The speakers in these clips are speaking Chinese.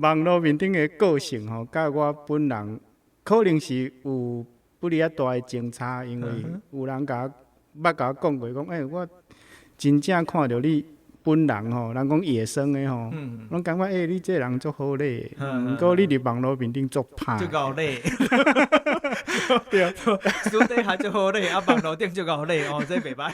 网络面顶的个性吼，甲我本人可能是有不离啊大的争差，因为有人甲我讲过，讲我真正看到你本人吼，人讲野生的吼，拢感觉你这人足好嘞，毋过你伫网络面顶足歹，足够累，对，私底下足好累，网络顶足够累哦，这袂歹。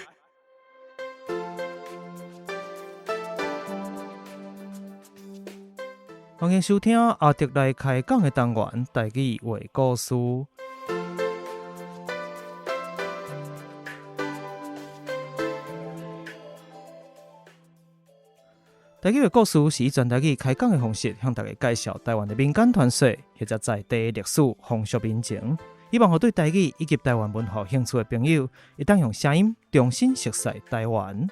欢迎收听阿德来开讲的单元，台语话故事。台语话故事是以全台语开讲的方式，向大家介绍台湾的民间传说，或者在地历史、风俗民情，希望互对台语以及台湾文化有兴趣的朋友，会当用声音重新熟悉台湾。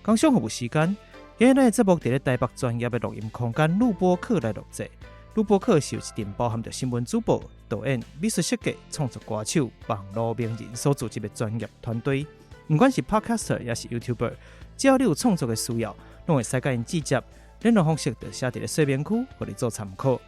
工商服务时间，今日的节目伫咧台北专业的录音空间录播课来录制。录播课是由一阵包含着新闻主播、导演、美术设计、创作歌手、网络名人所组织的专业团队。不管是 Podcaster 也是 YouTuber， 只要你有创作的需要，拢会使甲因直接联络方式，就写伫咧说明区，互你做参考。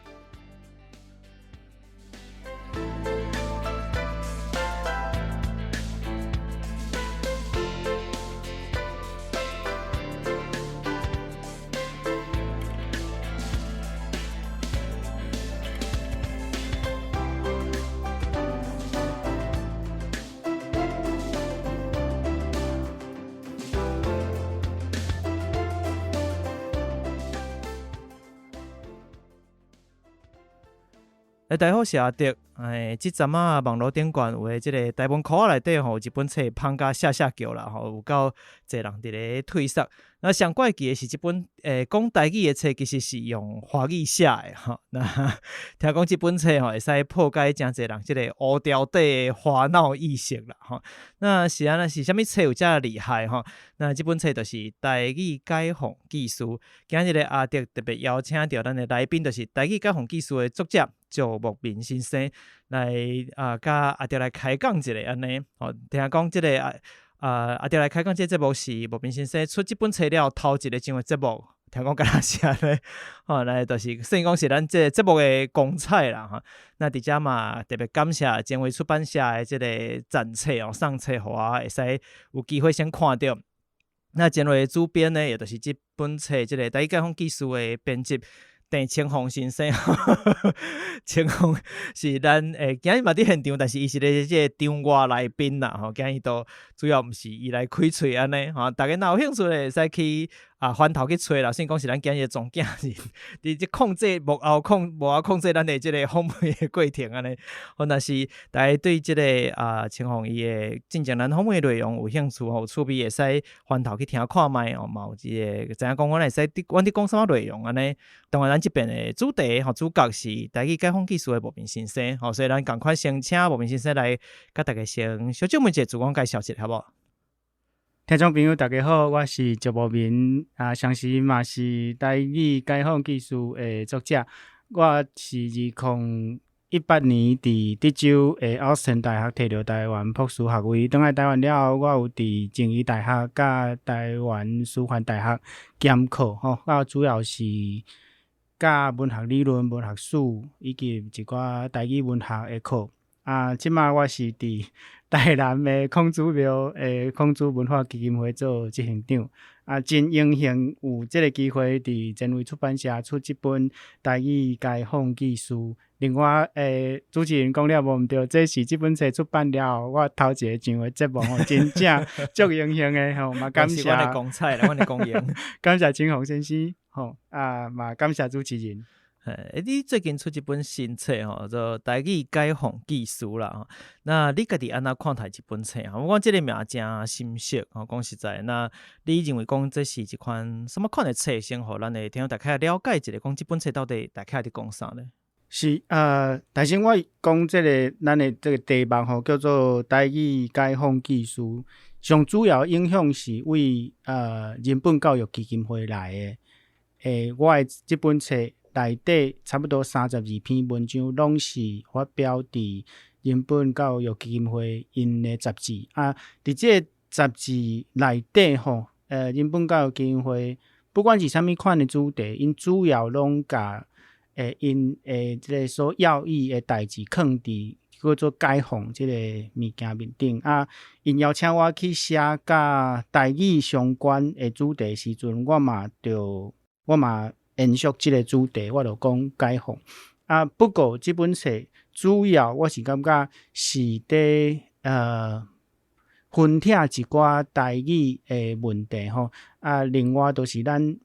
大家好，是阿德。即阵啊，网络顶悬有诶，即个台湾课内底吼，有一本册芳甲下叫啦，吼，有够侪人伫咧推测。那上怪奇诶是即本讲台语诶册，其实是用华语写诶吼。那听讲即本册吼，会使破解真侪人即个乌条底诶花脑意识啦，吼。那是安那是啥物册有遮厉害吼？那即本册就是台语解放技术。今日咧阿德特别邀请到咱诶来宾，就是台语解放技术诶作者赵牧民先生来甲阿德来开讲一下安尼。吼，听讲即个阿德来开讲，这节目是牧民先生出这本册了头一个上的节目，听讲敢若是安尼，吼，来就是算讲是咱这个节目的光彩啦，哈。那伫遮嘛特别感谢前卫出版社的这个赞册哦，送册互我，会使有机会先看到。那前卫主编呢，也就是这本册这个台语解放技术的编辑郑清phong先生，清phong是咱今日嘛伫现场，但是伊是咧即个场外来宾啦，吼，今日都主要毋是伊来开喙安尼，吼，大家若有兴趣咧，会使去翻头去找啦。算讲是咱今日总经理，伫即控制幕后控制咱的即个访问的过程安尼。或若是大家对即个清phong伊的进前咱访问内容有兴趣吼，趣味会使翻头去听看卖哦，嘛有即个知影讲阮会使阮伫讲啥物内容安尼。当然，咱即边的主题主角是台语解放技术的牧民先生，所以咱赶快先请牧民先生来甲大家先小问一下自我介绍一下，好无？听众朋友大家好，我是赵牧民，相时嘛是台语解放技术的作者。我是2018年伫德州的奥斯汀大学摕到台湾博士学位，转来台湾了后，我有伫静宜大学甲台湾师范大学兼课，我主要是教文学理论、文学史以及一寡台语文学的课。即马我是伫台南的孔子庙孔子文化基金会做执行长。真荣幸有这个机会伫前卫出版社出这本台语解放技术。另外主持人讲了无毋对，这是这本册出版了后，我头一个上的节目真正足荣幸的吼，嘛感谢。是阮的光彩啦，阮的光荣。感谢清phong先生，嘛感谢主持人。你最近出一本新册吼，做台语解放技术啦。那你家己安怎看待这本册？我讲这个名真深色。讲实在，那你认为讲这是一款什么款的册，先互咱的听众大家了解一下，讲这本册到底大家伫讲啥呢？是但是我讲这个咱的这个题目吼，叫做台语解放技术，上主要影响是为人本教育基金会来的。我的这本册内底差不多32篇文章，拢是发表伫人本教育基金会因的杂志啊，伫这个杂志内底吼，人本教育基金会不管是啥物款的主题，因主要拢甲因即个所要义的代志放伫叫做解放即个物件面顶啊。因邀请我去写甲台语相关的主题时阵，我嘛延续即个主题，我就讲解放啊。不过即本册主要我是感觉是伫分析一寡台语的问题吼啊。另外就是咱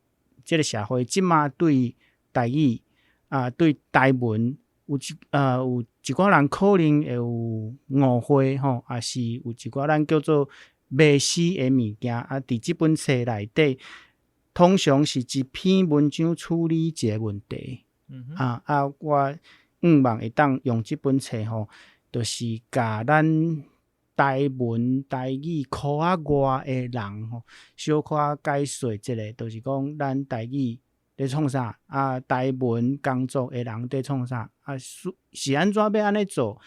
即个社会即马对台语啊，对台文有一寡人可能会有误会吼，也是有一寡咱叫做迷思的物件啊。伫即本册内底，通常是一篇文章处理一个问题，我望会当用即本册吼，就是甲咱台文台语科仔外的人吼，小可解说一下，就是讲咱台语在创啥啊，台文工作的人在创啥啊，是安怎要安尼做？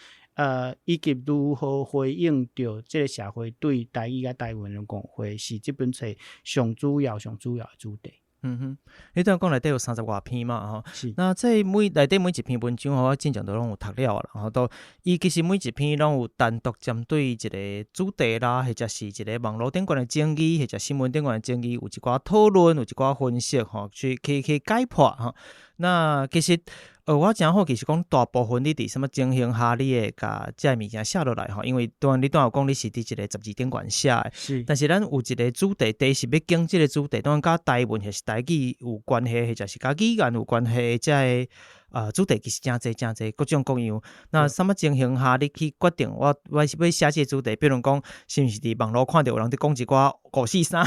以及如何回应到这个社会对台语甲台文的误会，是这本册上主要的主题。你当讲内底有30多篇嘛吼，是。那这内底每一篇文章我真正都拢有读了啦，然后都伊其实每一篇拢有单独针对一个主题啦，或者是一个网络顶悬的争议，或者新闻顶悬的争议，有一寡讨论，有一寡分析吼，去解剖吼。那其实我真好，其实讲大部分你伫什么情形下，你会甲这物件写落来吼，因为当然你有讲你是伫一个杂志顶悬写的，是。但是咱有一个主题，第一是要经这个主题，当然甲台文或是台语有关系，或者是甲语言有关系，这主题其实真侪各种各样。那什么情形下你去决定我要写这个主题？比如讲，是毋是伫网络看到有人伫讲一寡五四三，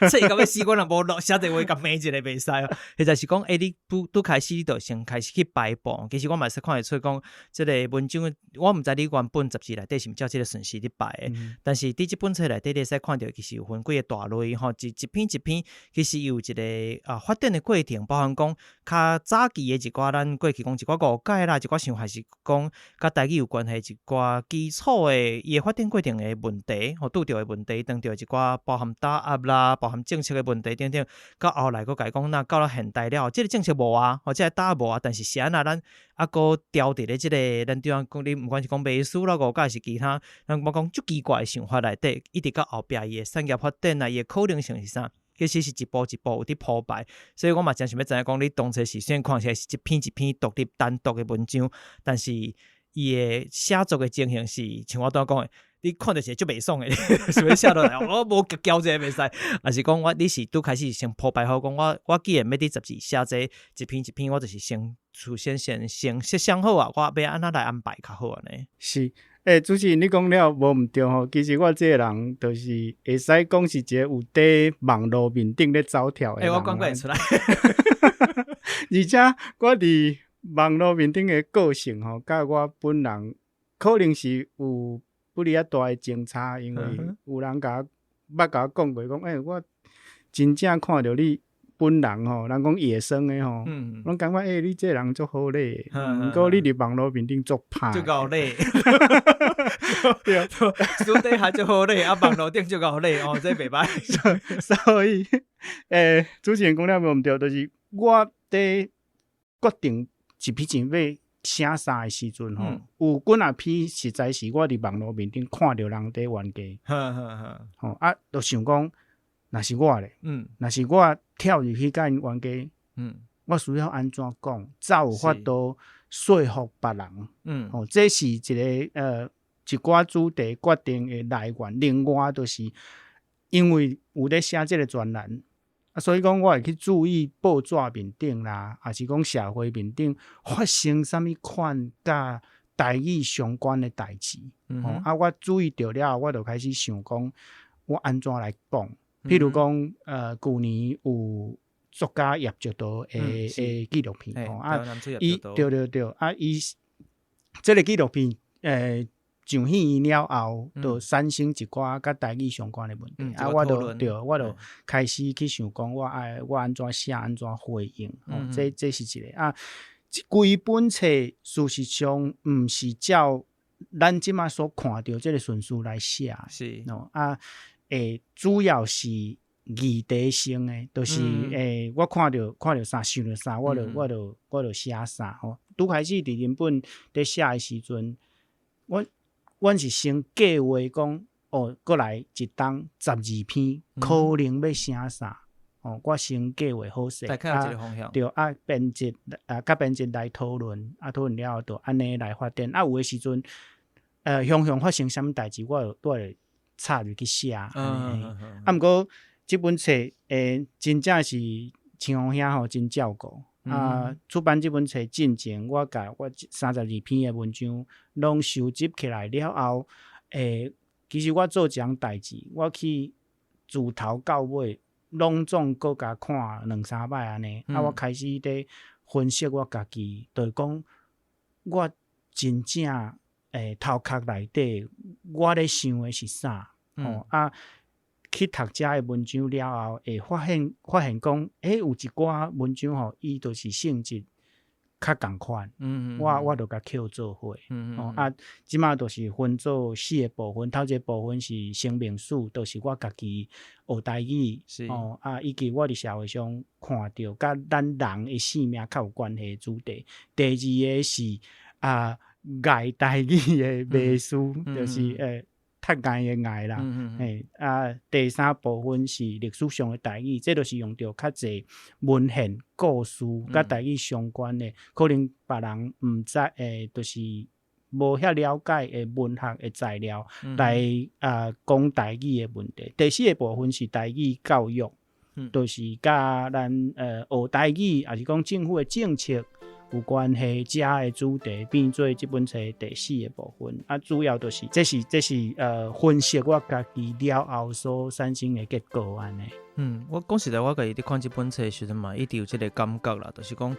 这个要死我若无写一话甲骂一个袂使哦。或者是讲，你拄开始你就先开始去排布。其实我嘛是看会出讲，这个文章我毋知你原本杂志内底是毋照这个顺序去排的，但是伫这本册内底你使看到，其实有分几个大类吼，一篇一篇，其实有一个发展的过程，包含讲较早期的一寡咱过去讲一寡误解啦，一寡想法是讲甲台语有关系，一寡基础的伊发展过程的问题，吼拄到的问题，当到一寡包含打压啦，包含政策的问题等等，到后来佫甲伊讲，那到了现代了，这个政策无啊，或者打压无啊，但是是安那咱佫调伫咧这个咱对方讲，你毋管是讲美术啦、误解是其他，咱莫讲足奇怪的想法内底，一直到后壁伊的产业发展啊，伊的可能性是啥？其实是一步一步有伫铺排，所以我嘛真想要知影讲，你当初是虽然看起来是一篇一篇独立单独的文章，但是伊的写作的情形是像我刚刚讲的，你看到是足袂爽的，想要写落来，我无交这个袂使，还是讲你是拄开始先铺排好，讲我既然要伫杂志写这一篇一篇，我就是先设想好啊，我要安怎来安排较好安尼。是。主持人你讲了无毋对吼，其实我这个人就是会使讲是一个有伫网络面顶咧走跳的人。我讲过会出来。而且我伫网络面顶的个性吼，甲我本人可能是有不离啊大的争差，因为有人甲我讲过，讲我真正看到你本人吼，人讲野生的吼，我感觉你这人足好嘞，毋过你伫网络面顶足歹，足够累。对，私底下足好累，网络顶足够累哦，这袂歹。所以主持人讲了无毋对，就是我伫决定一篇要写啥的时阵吼，有几啊篇实在是我伫网络面顶看到人伫冤家，吼就想讲，若是我咧，若是我跳入去甲因冤家，我需要安怎讲，才有法度说服别人，这是一个一寡主题决定的来源。另外就是因为有咧写这个专栏，所以讲我会去注意报纸面顶啦，还是讲社会面顶发生什么款甲台语相关的代志，我注意到了，我就开始想讲我安怎来讲。譬如讲去年有作家叶石涛的纪录片，伊对，伊这个纪录片上线了后，就产生一寡甲台语相关的问题，我就开始去想讲，我安怎写，安怎回应，这是一个规本册事实上毋是照咱即马所看到即个顺序来写，是主要是议题性诶，就是我看到啥想到啥，我就写啥吼。拄开始伫原本伫写诶时阵，阮是先计划讲，过来一档12篇，可能要写啥。我先计划好势，大概有一个方向，对编辑甲编辑来讨论，讨论了后就安尼来发展。有诶时阵，向发生啥物代志，我会插入去写。毋过即本册真正是青红兄吼真照顾。出版即本册进前，我32篇诶文章拢收集起来了后，其实我做一项代志，我去自头到尾拢总搁甲看2-3摆安尼。我开始伫分析我家己，就是讲我真正头壳内底我咧想诶是啥？去读遮诶文章了后，会发现讲，有一寡文章吼，伊就是性质较共款。我就甲扣做伙。即马就是分做4个部分。头一个部分是生命史，就是我家己学台语，以及我伫社会上看到甲咱人诶性命较有关系诶主题。第二个是爱台语诶秘书，就是读爱诶爱啦。第三部分是历史上诶台语，这就是用到较侪文献故事甲台语相关诶，可能别人毋知就是无遐了解诶文学诶材料来讲台语诶问题。第四个部分是台语教育，就是甲咱学台语，也是讲政府诶政策有关系，遮诶主题变做即本册第4个部分。主要就是这是分析我家己了后所产生诶结果安尼。我讲实在，我家己伫看即本册诶时阵嘛，一直有即个感觉啦，就是讲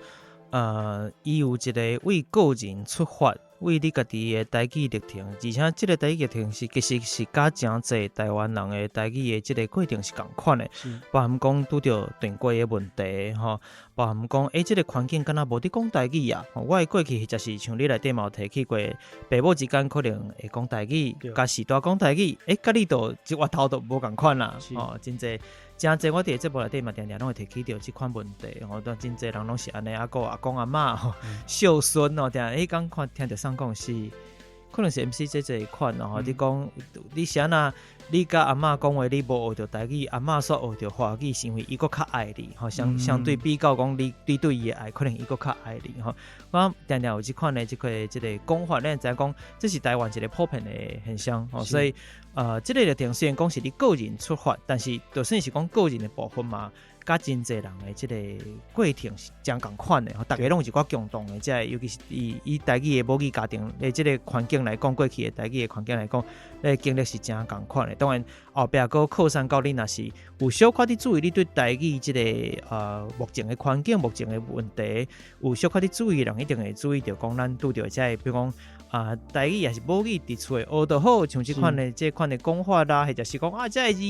伊有一个为个人出发，为你家己的台语历程，而且即个台语历程其实是甲真侪台湾人的台语的即个过程是共款的，包含讲拄着断过的问题吼，包含讲即个环境敢若无伫讲台语啊。我的过去就是像你内底嘛有提起过，爸母之间可能会讲台语，甲时代讲台语，甲你都一话头都无共款啦，真侪。真侪我伫节目内底嘛，常常拢会提起到即款问题，但真侪人拢是安尼，阿公阿嬷孝孙讲看听着上讲是，可能是 MC 这一款你讲你是安那，你甲阿嬷讲话，你无学着台语，阿嬷所学着华语，是因为伊佫较爱你，相对比较讲你对伊的爱，可能伊佫较爱你我常常有即款的即个讲法，咱知影讲这是台湾一个普遍的现象所以这个历程虽然讲是你个人出发，但是就算是讲个人的部分嘛，甲真侪人的这个过程是真共款的，大家拢有一寡共同的，即尤其是以台语的母语家庭的这个环境来讲，过去的台语的环境来讲，经历是真共款的。当然后壁佫扩散到你若是有小可伫注意你对台语这个目前的环境、目前的问题，有小可伫注意的人一定会注意到讲咱拄着这比如讲。台语也是母语伫厝学得好，像这款的讲法啦，或者是讲这个字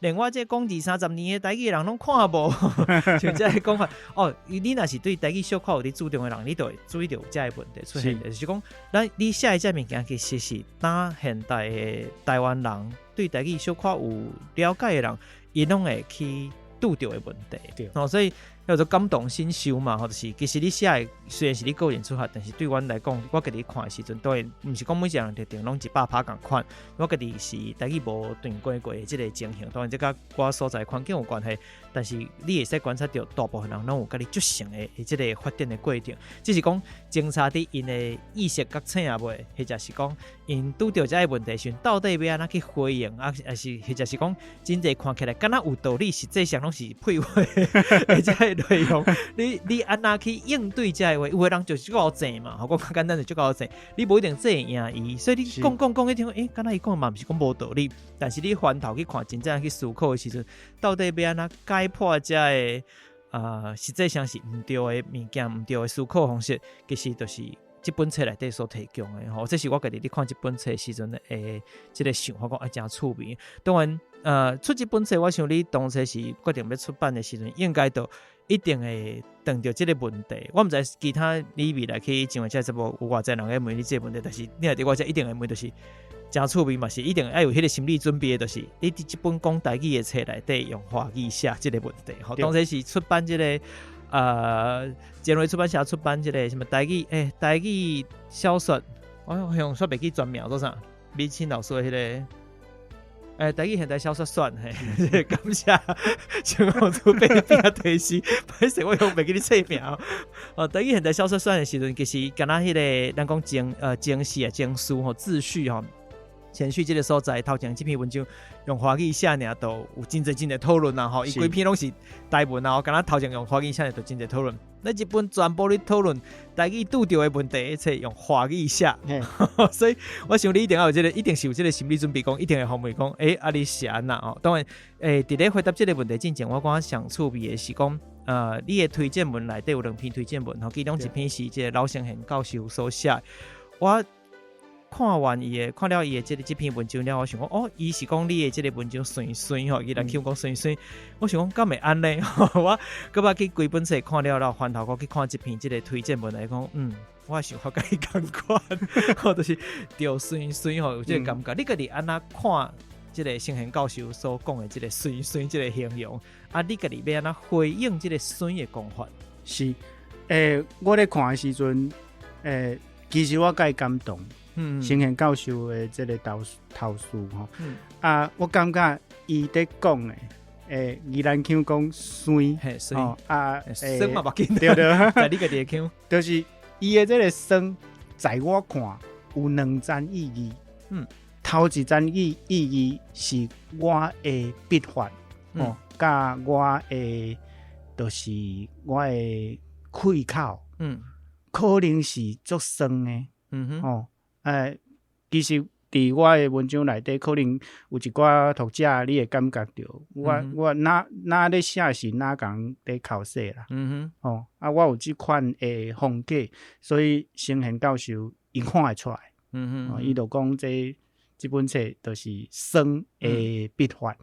连我这讲20-30年的台语人拢看无，像这个讲法你若是对台语小可有伫注重的人，你就会注意到这个问题出现，就是讲你写的这物件其实是当现代的台湾人对台语小可有了解的人，伊拢会去拄到的问题，所以叫做感同身受嘛，或者是其实你写的虽然是你个人出发，但是对阮来讲，我家己看的时阵，当然毋是讲每一个人特定拢100%共款。我家己是台语无断过的这个情形，当然这甲我所在环境有关系，但是你会使观察到大部分人拢有家己足成的这个发展的过程，只是讲侦查伫因的意识觉醒啊未，或者是讲因拄到这个问题时，到底要安怎去回应啊？还是或者是讲真侪看起来敢若有道理，实际上拢是废话的这个内容。你安怎去应对这个话？有的人就是足够正嘛，我讲简单就足够正，你无一定这赢伊，所以你讲一听，敢若伊讲嘛，毋是讲无道理，但是你翻头去看，真正去思考的时阵，到底要安怎解破这个实际上是毋对的物件，毋对的思考方式，其实就是即本册内底所提供的吼，这是我家己咧看即本册的时阵诶，即个想法讲真趣味。当然，出即本册，我想你当初是决定要出版的时阵，应该都一定会碰到即个问题。我毋知其他你未来去上这节目有偌济人会问你即个问题，但是你内底我这一定会问，就是真趣味嘛，是一定要有迄个心理准备的，就是你伫即本讲台语的册内底用华语写即个问题。吼，当初是出版即个。前卫出版社出版这个什么台语小说，我用说袂记全名做啥？米青老师的迄个台语现代小说选嘿，感谢像我做被边提示，歹势我用袂记你册名台语现代小说选的时阵，其实敢若迄个咱讲情绪啊、情书吼、秩序吼。前序这个所在，头前这篇文章用华语写呢，都有真侪讨论啦吼。伊规篇拢是台文啊，敢若头前用华语写呢，都真侪讨论。那一本全部咧讨论台语拄着的问题，册用华语写，所以我想你一定要有一定是有这个心理准备，讲一定会后悔讲，你写安那哦。当然，伫咧回答这个问题之前，我感觉上趣味的是讲，你的推荐文内底有2篇推荐文，吼，其中一篇是这个老先贤教授所写，我。看了伊的这篇文章了，我想讲伊是讲你的这个文章顺吼，伊来叫我讲顺，我想讲敢会安呢？我搁捌去规本册看了，翻头过去看这篇这个推荐文来讲，我想法甲伊同款，就是着顺吼，有这个感觉。你家己安那看这个先贤教授所讲的这个顺这个形容，你家己要安那回应这个顺的讲法？是，我咧看的时阵，其实我介感动。先贤教授的这个投诉吼，我感觉伊在讲的，宜兰腔讲酸，哦酸嘛，对，在你个地腔，就是伊的这个酸，在我看有2层意义。头一层意义是我的笔法，甲我的就是我的开口，可能是足酸的，其实伫我的文章内底，可能有一寡读者你会感觉到，我哪咧写是哪讲咧考试啦，我有即款的风格，所以先贤教授伊看会出来，伊就讲这本册就是酸的笔法，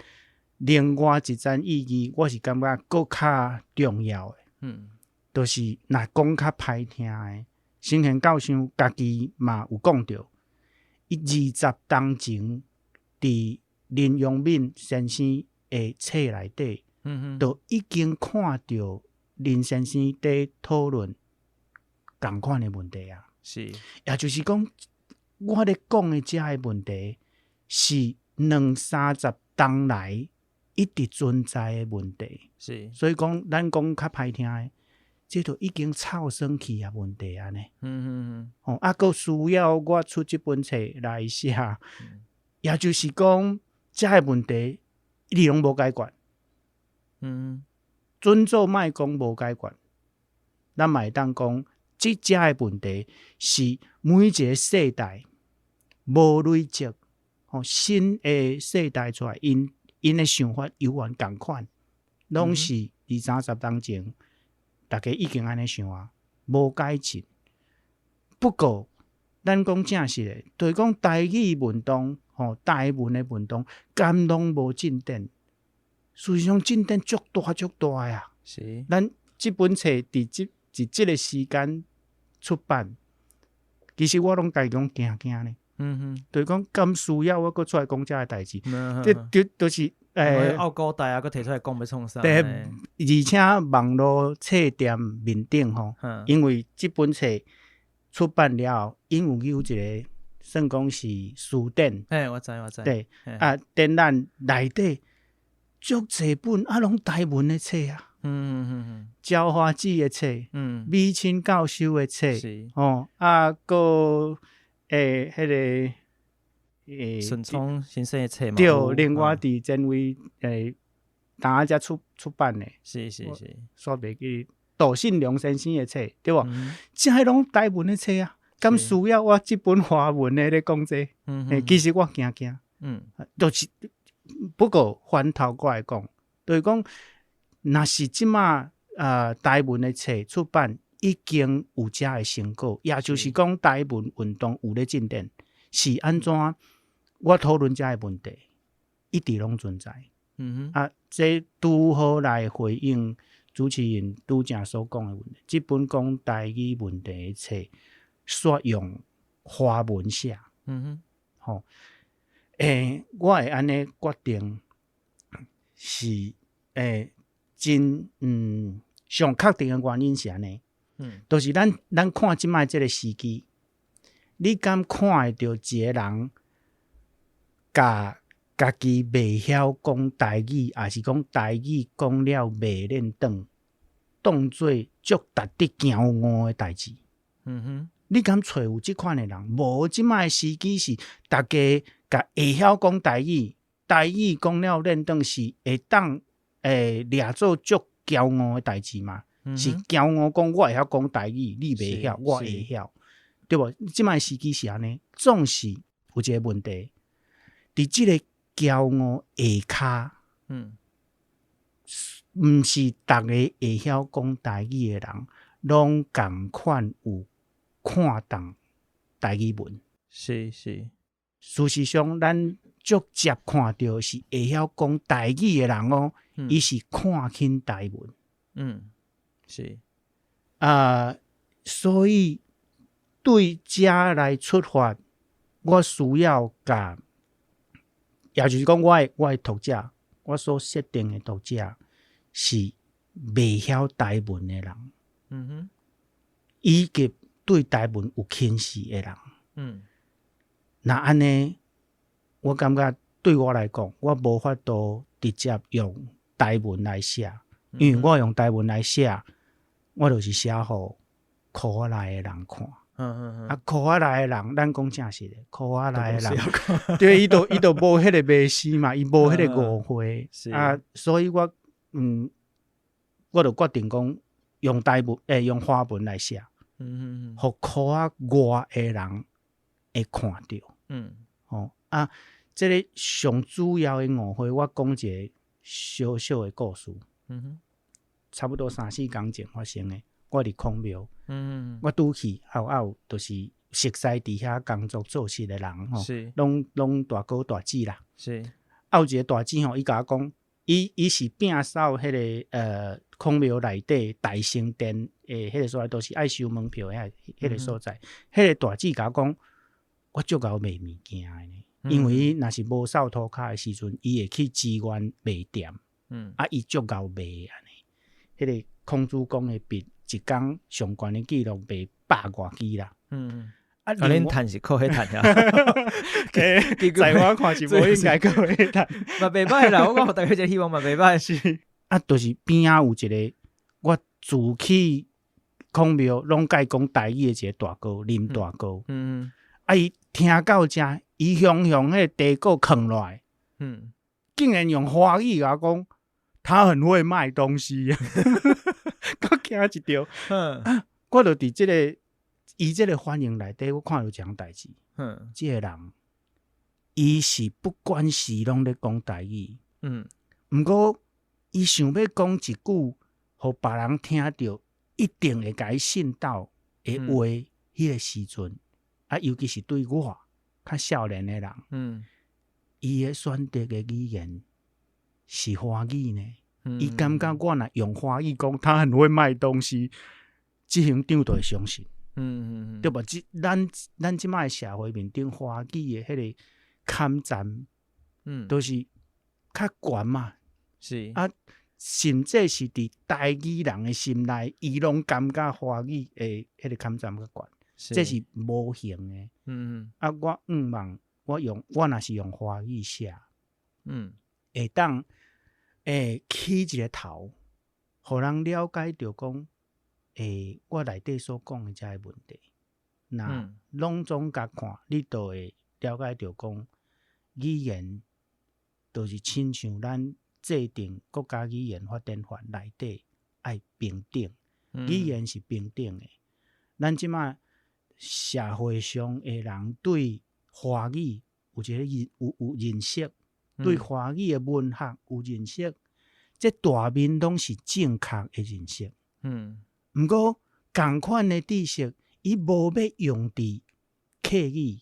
另外一层意义，我是感觉更较重要的，就是若讲较歹听的。先贤教授家己嘛有讲到，伊20当前伫林阳敏先生的册内底，都已经看到林先生伫讨论同款的问题啊。是，也就是讲，我咧讲的这个问题是20-30当来一直存在的问题。是，所以讲，咱讲较歹听的。这都已经臭生去啊问题啊呢，还需要我出这本册来写，也就是讲，这个问题一直拢无解决，准做卖讲无解决，咱嘛会当讲，这个问题是每一个世代无累积，新的世代出来，因的想法永远同款，拢是20-30当前。大家已经安尼想啊，无改进。不过，咱讲正实的，就是讲台语运动、台文的运动，敢拢无进展。事实上，进展足大呀。是，咱这本册伫这个时间出版，其实我拢家己讲惊呢。就是讲，敢需要我搁出来讲这个代志，这就是。奥高大啊，佮提出来讲要创啥？而且网络册店面顶吼，因为这本册出版了后，因有一个算讲是书店，我知。对，展览内底足侪本拢台文的册啊，焦花枝的册，米青教授的册，个迄个。顺聪先生的册嘛，对，另外伫前位当下才出版的，是，说袂记杜信良先生的册，对无？这拢台文的册啊，敢需要我这本华文的咧讲这？其实我惊，就是不过翻头过来讲，就是讲，若是即马台文的册出版，已经有遮的成果，也就是讲台文运动有咧进展，是安怎？我讨论遮的问题，一直拢存在。这拄好来回应主持人拄正所讲的问题。这本讲台语问题的册，煞用华文写。我会安尼决定是真上确定的原因是安尼。就是咱看即摆即个时机，你敢看会到一个人家己袂晓讲台语，还是讲台语讲了袂练转，当做足值得骄傲的代志？你敢找有即款的人？无，即摆时机是大家甲会晓讲台语，台语讲了练转是会当掠做足骄傲的代志嘛？是骄傲讲我会晓讲台语，你袂晓，我会晓，对无？即摆时机是安尼，总是有一个问题，伫即个骄傲下骹，毋是逐个会晓讲台语的人，拢共款有看重台语文。是。事实上，咱足接看到是会晓讲台语的人哦，伊是看轻台文。是所以对遮来出发，我需要甲，也就是讲，我的读者，我所设定的读者是袂晓台文的人，以及对台文有轻视的人。那安尼，我感觉对我来讲，我无法度直接用台文来写，因为我用台文来写。我就是写互苦我来的人看，苦我来的人，咱讲正实的，苦我来的人，对，伊都无迄个迷思嘛，伊无迄个误会所以我就决定讲用台文，用华文来写，互苦我外的人会看到，这个上主要的误会，我讲一个小小的故事。差不多3-4天前发生的，我伫孔庙，我拄去有就是熟悉伫遐工作做事的人拢大哥大姐啦，有一个大姐伊甲我讲，伊是摒扫迄个孔庙内底大圣殿迄个所在，都是爱收门票迄个所在。迄个大姐甲我讲，我足够卖物件的呢，因为伊若是无扫涂骹的时阵，伊会去支援卖店，伊足够卖安尼。迄个孔子讲的笔，一工上悬的记录卖100多支啦。恁趁是靠迄趁呀？在我看是无应该靠迄趁，嘛袂歹啦。我讲互大家一个希望嘛袂歹是。就是边仔有一个我自去孔庙拢甲伊讲台语的一个大哥，林大哥。伊听到遮，伊雄雄迄个地沟囥落来，竟然用华语甲我讲。他很会卖东西，我惊一跳。我就伫这个伊这个反应内底，我看到一件代志。这个人，伊是不管时拢咧讲台语。不过伊想要讲一句，互别人听到，一定会甲伊信到的话，迄个时阵，尤其是对我较少年的人，伊的选择的语言。是华语呢？伊感觉我若用华语讲，他很会卖东西，这行长就会相信。对吧？咱即摆社会面顶华语的迄个坎站，都是较悬嘛。甚至是伫台语人的心内，伊拢感觉华语的迄个坎站较悬，这是无形的。我望我若是用华语写，会当起一个头，互人了解到讲，我内底所讲的这个问题，那拢总甲看，你就会了解到讲，语言就是亲像咱制定国家语言发展法内底爱平等，语言是平等的。咱即马社会上的人对华语有一个有认识。对华语的文学有认识，这大面拢是正确的认识。不过同款的知识，伊无要用伫客语，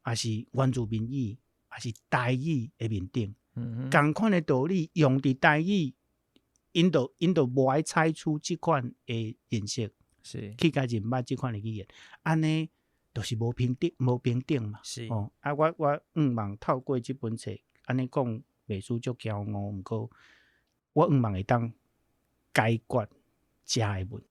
还是原住民语，还是台语的面顶。同款的道理用伫台语，因就无爱采取即款的形式，是去甲人捌即款的语言，安尼就是无平等嘛。是我望透过即本册，安尼讲袂输足骄傲，毋过我望会当解决遮的问题。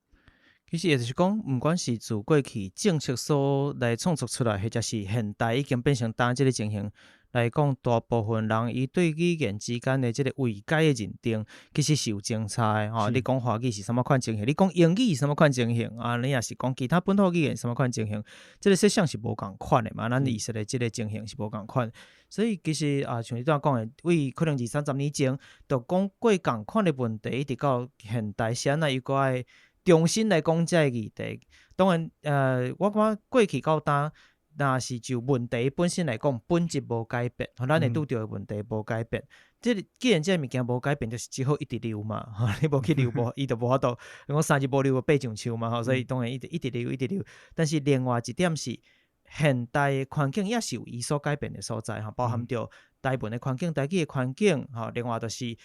其实也就是讲，毋管是自过去正式所来创作出来，或者是现代已经变成当即个情形来讲，大部分人伊对语言之间的即个位阶的认定，其实是有精差的。你讲华语是什么款情形？你讲英语是什么款情形？你也是讲其他本土语言什么款情形？即个实相是无共款的嘛。咱意识的即个情形是无共款。所以其实像你刚讲的，为可能20-30年前，就讲过共款的问题，一直到现代，是安那又搁爱重新来讲这个议题。当然，我感觉过去到当，若是就问题本身来讲，本质无改变，咱会拄到的问题无改变。既然这物件无改变，就是只好一直留嘛。你无去留，伊就无法度。讲三日无留，爬上树嘛。所以当然一直留。但是另外一点是，现代的环境也是有伊所改变的所在，包含着台文的环境、台语的环境。另外就是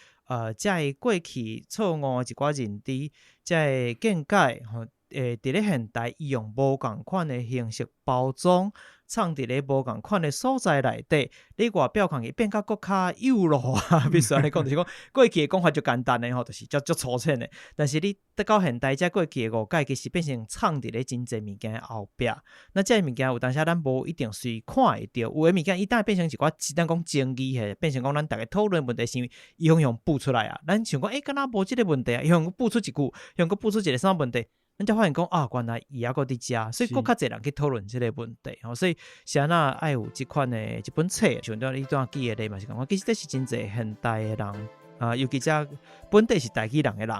这过去错误的一寡认知，这见解。伫咧现代，伊用无共款的形式包装，藏伫咧无共款的所在内底，你外表看起变甲搁较幼弱啊。比如说安尼讲，就是讲过去的讲法就简单的就是足粗浅的。但是你得到现代，这过去的误解，其实变成藏伫咧真侪物件的后壁。那这物件有当时咱无一定随看会到，有的物件一旦变成一寡咱讲争议的，变成讲咱大家讨论问题是伊用补出来啊。咱想讲敢若无即个问题啊，伊用补出一句，用补出一个啥问题？咱才发现讲原来伊还搁伫遮，所以搁较侪人去讨论即个问题。所以是安那爱有即款的一本册，像你段记的例嘛是讲，其实这是真侪现代的人尤其遮本地是台语人的人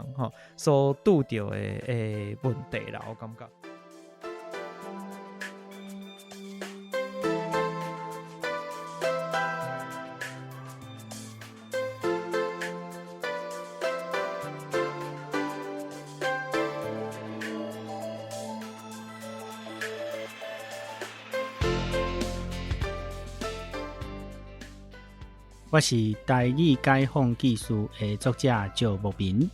所拄到的问题啦，我感觉。我是台语解放技术的作者赵木斌。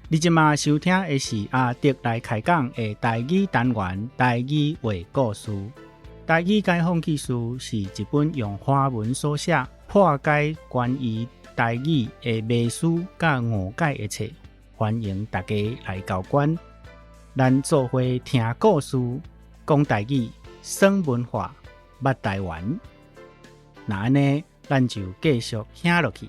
你即马收听的是阿德来开讲的台语单元台语话故事。台语解放技术是一本用华文所写破解关于台语的迷思甲误解的册，欢迎大家来交关。咱做伙听故事，讲台语，耍文化，捌台湾。那安尼，咱就继续听落去。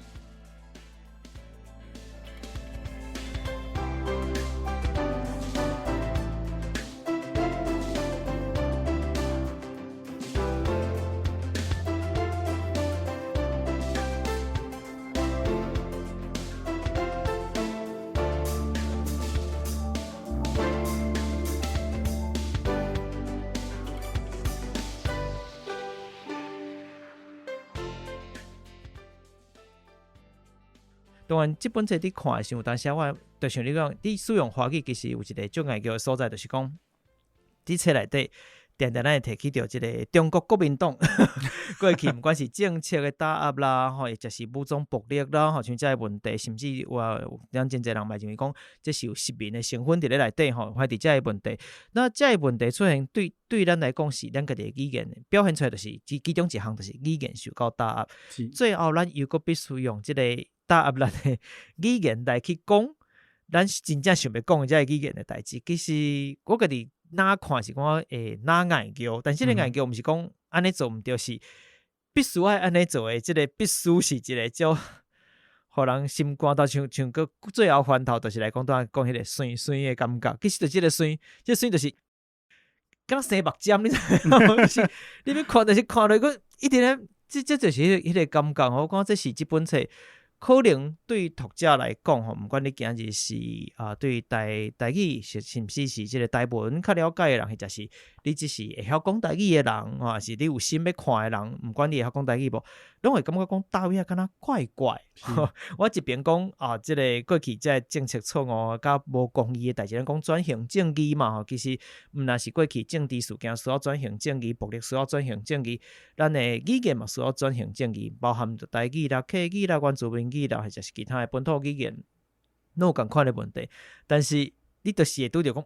当然，这本册你看的时候，当时我就像你讲，你使用华语其实有一个障碍叫的所在，就是讲，伫册内底常常咱会提起到这个中国国民党过去，不管是政策的打压啦，或者是武装暴力啦，像这个问题，甚至咱真侪人嘛认为讲，这是有实名的成分伫咧内底或者这个问题。那这个问题出现对咱来讲是咱家己的语言表现出来，就是其中一项就是语言受到打压。最后咱又搁必须用这个打压咱的语言来去讲，咱真正想要讲的这个语言的代志。其实我家己哪看是讲哪研究，但是这个研究毋是讲安尼做毋对，是必须爱安尼做的。这个必须是一个叫互人心肝头像个最后翻头，就是来讲讲迄个酸酸的感觉。其实就这个酸，这个酸就是敢若生目针，你知道？是你要看，就是看落去一点点，这就是迄个感觉。我讲这是这本册。可能对读者来讲，不管你今日是对台语是毋是这个台文较了解的人，或者是你只是会晓讲台语的人，还是你有心要看的人，不管你会晓讲台语无，拢会感觉讲台语敢若怪怪。我一边讲啊，即个过去即个政策错误甲无公义诶代志，咱讲转型正义嘛，其实毋若是过去政治事件需要转型正义，暴力需要转型正义，咱诶语言嘛需要转型正义，包含着台语啦、客语啦、原住民语啦，或者是其他诶本土语言，拢有共款诶问题。但是你就是会拄着讲，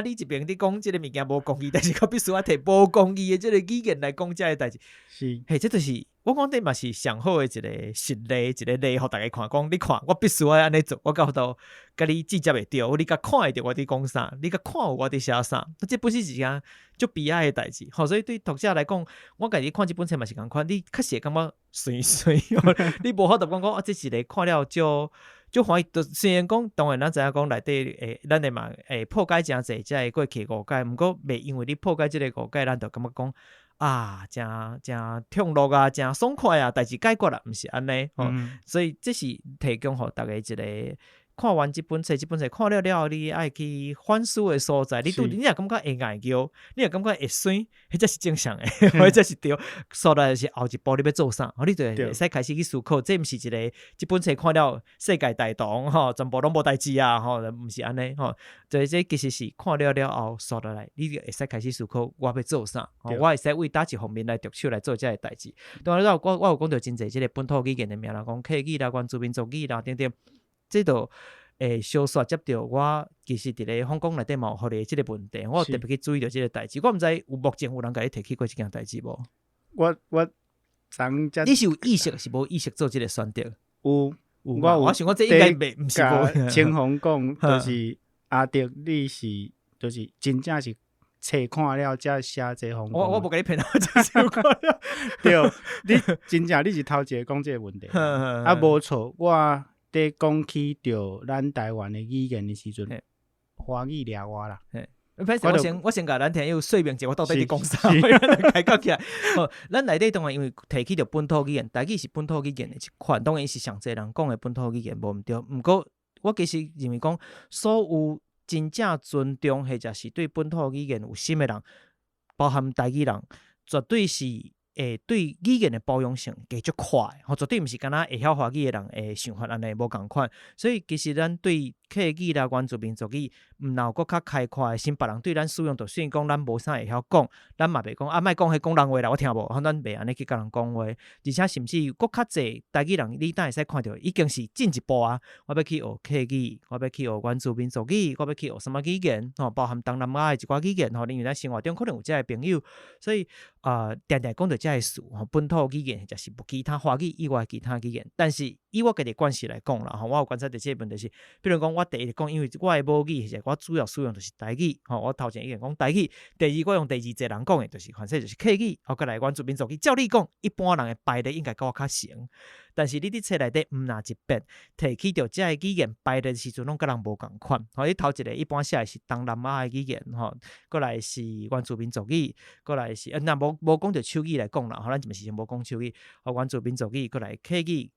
你一边你讲即个物件无公义，但是我必须要摕无公义诶即个语言来讲遮个代志。是，嘿，这就是我讲这嘛是上好诶一个实例，一个例，互大家看。讲你看，我必须要安尼做，我到头甲你直接会着，你甲看会着我伫讲啥，你甲看有我伫写啥，这本身是一件足悲哀诶代志。所以对读者来讲，我家己看这本册嘛是共款，你确实会感觉随随，你无法度讲这是一个看了就欢喜，虽然讲当然咱知影讲内底咱会嘛破解诚济，才会过去误解。毋过袂因为你破解即个误解，咱就感觉讲啊，真痛乐啊，真爽快啊，代志解决啦，毋是安尼。所以这是提供互大家一个看完这本册看了了，你爱去反思的所在。你也感觉会爱叫，你也感觉会酸，迄才是正常的，或者是对。所来是后一步你要做啥，你就会使开始去思考。这毋是一个这本册看了世界大同全部拢无代志啊，毋是安尼这其实是看了了后，所来你就会使开始思考我要做啥，我会使为哪一方面来着手来做这个代志。当然我有讲到真济这个本土语言的名啦，讲客语啦、原住民族语啦等等。这都小说接到我，其实伫咧香港内底嘛有互你即个问题，我特别去注意到即个代志。我毋知目前有人甲你提起过即件代志无？我你是有意识是无意识做即个选择？有，我想讲这应该毋是无。青红讲就是阿迪，你是就是真正是册看了才写这封。我无甲你骗到，真是看了。对，你真正你是头一个讲即个问题，无错，我。在讲起着咱台湾的语言的时阵，华语掠我啦。我先甲咱听友说明者，我到底伫讲啥？开讲起来，咱内底当然因为提起着本土语言，台语是本土语言的一款，当然是上侪人讲的本土语言无毋对。毋过我其实认为讲，所有真正尊重或者是对本土语言有心的人，包含台语人，绝对是。对语言的包容性加足快，绝对毋是敢若会晓华语的人的想法安尼无共款。所以其实咱对客语啦、原住民族语，毋若搁较开阔的心，别人对咱使用着虽然讲咱无啥会晓讲，咱嘛袂讲莫讲迄讲人话啦，我听无，咱袂安尼去甲人讲话。而且甚至搁较济台语人，你当会使看到已经是进一步啊！我要去学客语，我要去学原住民族语，我要去学什么语言？包含东南亚的一寡语言，因为咱生活中可能有遮个朋友，所以定定讲到遮个事，本土语言就是无其他华语以外其他语言。但是以我家己关系来讲啦，我有观察到这个问题是，比如讲我第一讲，因为我的母语我主要使用就是台语，我头前已经讲台语。第二我用第二侪人讲的，就是反正就是客语，再来原住民族语。照你讲，一般人的排列应该甲我较成。但是你伫册内底毋若一遍提起着遮个语言排列的时阵，拢甲人无共款。你头一个一般写的是东南亚的语言，再来是原住民族语，再来是无讲着手语来讲啦，咱一时无讲手语，原住民族语，再来客语。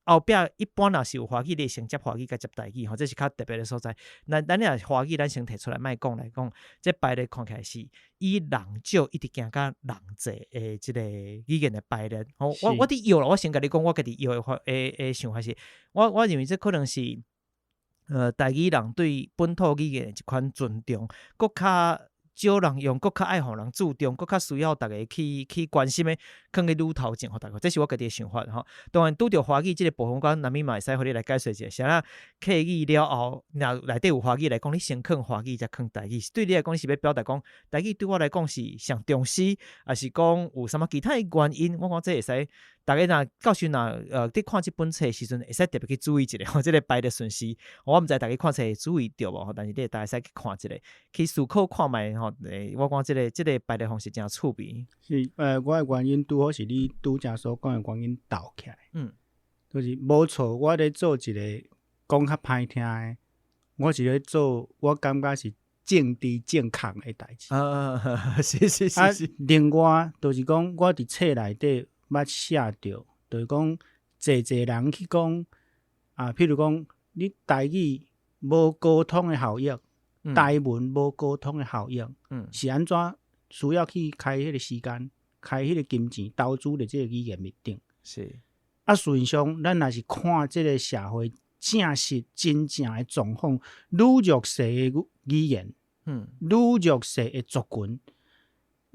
后壁一般若是有华语，你先接华语，甲接台语，这是较特别的所在。咱若华语，咱先摕出来莫讲来讲，这排列看起来是以人少一直行甲人济诶，即个语言的排列。我伫摇啦，我先甲你讲，我家己摇诶想法是，我认为这可能是台语人对本土语言的一款尊重，搁较少人用，搁较爱互人注重，搁较需要大家去关心的，放去愈头前互大家。这是我家己的想法当然，拄着华语这个部分，我难免嘛会使互你来解说一下。像客语了后，若内底有华语来讲，你先放华语再放台语，对你来讲，你是要表达讲台语对我来讲是上重视，还是讲有什么其他的原因？我讲这会使。大家若到时伫看这本册的时阵，会使特别去注意一下，这个排列顺序。我毋知大家看册会注意到无，但是你大家使去看一下，去思考看卖我讲这个排列方式真趣味。是我的原因拄好是你拄则所讲的原因斗起来。就是无错，我咧做一个讲较歹听的，我是咧做我感觉是政治正确的代志。是。另外，就是讲我伫册内底。捌写着，就是讲，侪人去讲譬如讲，你台语无沟通的效益，台文无沟通的效益，是安怎需要去开迄个时间、开迄个金钱投资伫这个语言面顶？是啊，事实上，咱若是看即个社会正实真正的状况，愈弱势的语言，愈弱势的族群，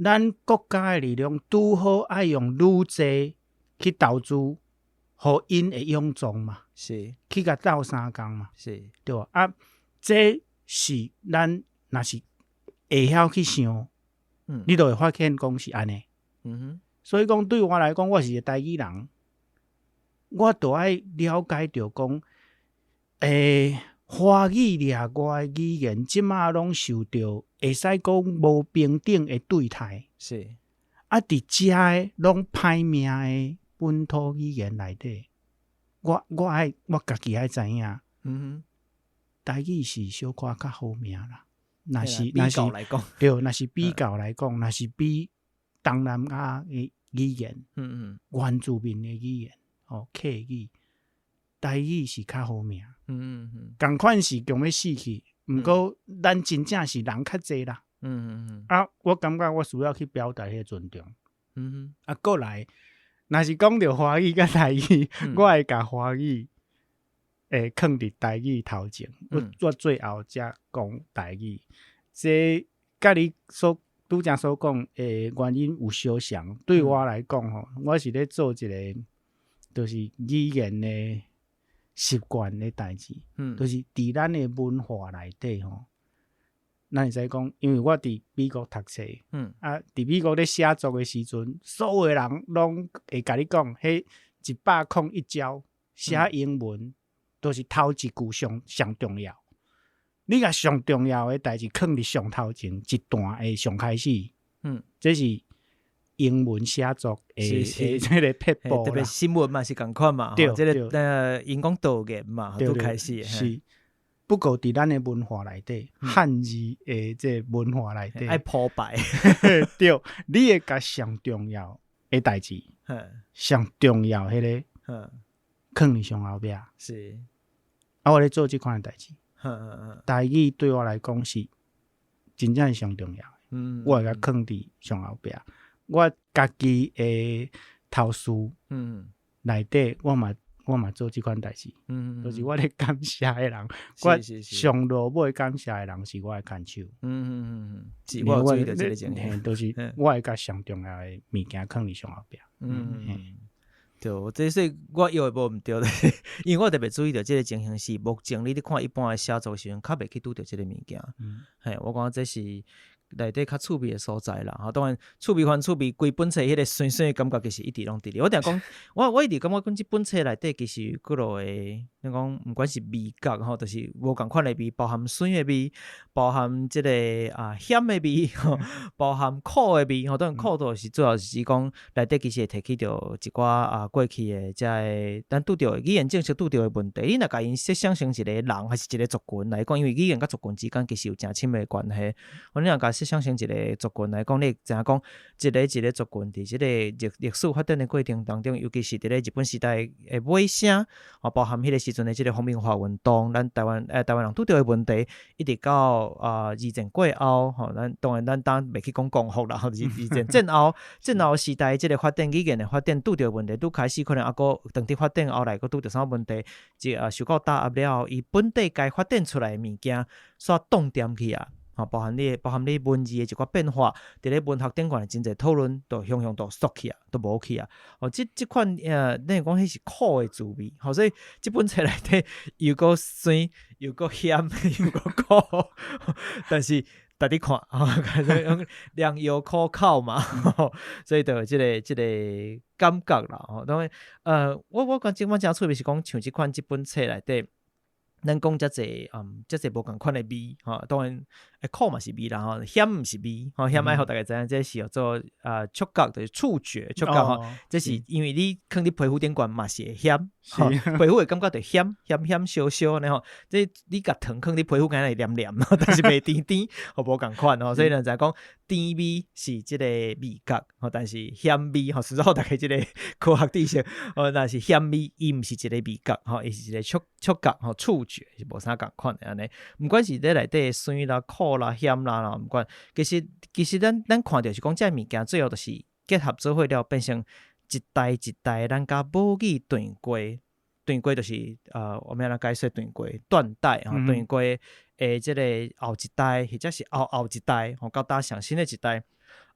咱国家的力量拄好爱用愈济去投资，互因会勇壮嘛，是去甲斗相共嘛，是，对吧？啊，这是咱若是会晓去想，你就会发现讲是安尼。所以讲，对我来讲，我是个台语人，我就爱了解到讲，华语以外的语言，即马拢受到会使讲无平等的对待。是啊，伫遮的拢歹命的本土语言内底，我家己爱知影，台语是小可较好命啦。若是来讲，对，若是比较来讲，若是比东南亚的语言，原住民的语言，客语，台语是较好命。同款是强要死去，毋过咱真正是人较济啦。啊，我感觉我需要去表达迄个尊重。啊，过来，若是讲到华语甲台语，我会甲华语放伫台语头前，我最后才讲台语。这甲你拄则所讲原因有相像。对我来讲吼，我是咧做一个，就是语言的习惯的代志，就是伫咱的文化内底吼。咱会使讲，因为我伫美国读册，伫美国咧写作的时阵，所有的人拢会甲你讲，迄101招写英文，都是头一句上重要。你甲上重要的代志放伫上头前一段的上开始，这是英文写作的这个撇步啦。特别新闻嘛是共款嘛，对，这个因讲导言嘛，都开始是。不过伫咱的文化内底，汉字的这文化内底，爱破败。对，你会甲上重要的代志，上重要迄个，放伫上后壁。是。啊，我咧做即款的代志。台语对我来讲是真正是上重要的，我会甲放伫上后壁。我家己的头事内底，我嘛做即款代志，就是我咧感谢的人，我上落尾感谢的人是我的牵手。是我有注意到这个情形，就是我会甲上重要的物件放伫上后壁。对，这所以我以为无毋对的，因为我特别注意到这个情形是，目前你咧看一般的写作时阵，较袂去拄到这个物件。我讲这是内底较趣味的所在啦。当然趣味还趣味，规本册迄个酸酸的感觉其实一直拢伫咧。我定讲，我一直感觉讲，即本册内底其实各路的，你讲毋管是味觉吼，就是无共款的味，包含酸的味，包含即个咸的味，包含苦的味。当然苦度是主要是讲内底其实会提起着一寡过去的即个咱拄着语言正式拄着的问题。你若甲因设想成一个人还是一个族群来讲，因为语言甲族群之间其实有诚深的关系。你若甲设想成一个族群来讲，你会知影讲一个族群伫即个历史发展的过程当中，尤其是伫咧日本时代的尾声，包含迄个时阵的即个皇民化运动，咱台湾人拄着的问题，一直到二战过后，咱当然咱当袂去讲光复啦，二战后时代即个发展语言的发展拄着问题，拄开始可能个当地发展后来个拄着啥问题，即受到打压了后，伊本地该发展出来的物件煞冻点去啊。包含你文字的一寡变化，伫咧文学顶悬的真侪讨论，都向都缩去啊，都无去啊。即款你讲迄是苦的滋味，所以即本册内底又个酸，又个咸，又个苦，但是大家看良药苦口嘛，所以就有即个感觉啦。当然，我讲即款真趣味是讲像即款即本册内底。咱讲遮济无共款的味，当然苦嘛是味啦，咸毋是味，咸爱互大家知影，这是叫做触觉，就是触觉触觉这是因为你放伫皮肤顶悬嘛是会咸，皮肤会感觉到咸烧烧呢这你甲糖放伫皮肤敢会黏黏，但是袂甜甜，无共款所以咱就讲甜味是即个味觉，但是咸味实际大家即个科学知识，但是咸味伊毋是一个味觉，伊是一个触觉触觉是无啥共款的安尼，毋管是咧内底酸啦、苦啦、咸啦，毋管，其实咱看到是讲，这物件最后就是结合做伙了，变成一代一代咱甲母语传过，传过就是我们要来解说传过断代吼，传过即个后一代或者是后一代吼，到搭上新的一代。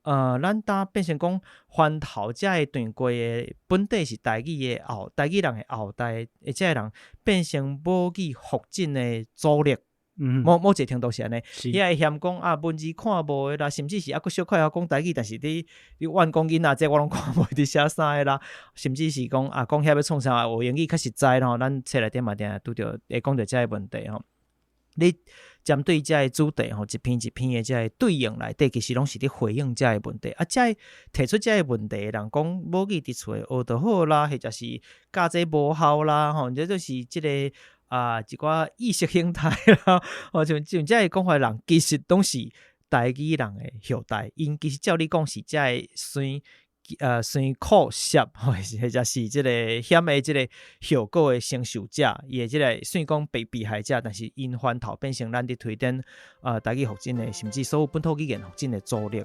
咱搭变成讲翻头才会传过的本地是台语的台语人的后代，而且人变成母语复振的主力。某一个程度是安尼，伊会嫌讲文字看无的啦，甚至是佫小可会晓讲台语，但是你怨讲囡仔这我拢看无伫写啥的啦，甚至是讲讲遐要创啥学英语较实在咯，咱册内底嘛定拄着会讲着遮个问题吼。你针对遮个主题吼，一篇一篇的遮个对应内底，其实拢是伫回应遮个问题。遮提出遮个问题的人讲母语伫厝学得好啦，或者是教这无效啦，吼，这就是即个一寡意识形态啦，像遮个讲法的人，其实拢是台语人的后代，因其实照你讲是遮个酸苦涩，或者是即个险的即个后果的承受者，伊的即个算讲被害者，但是因翻头变成咱伫推展台语复振的，甚至所有本土语言复振的助力，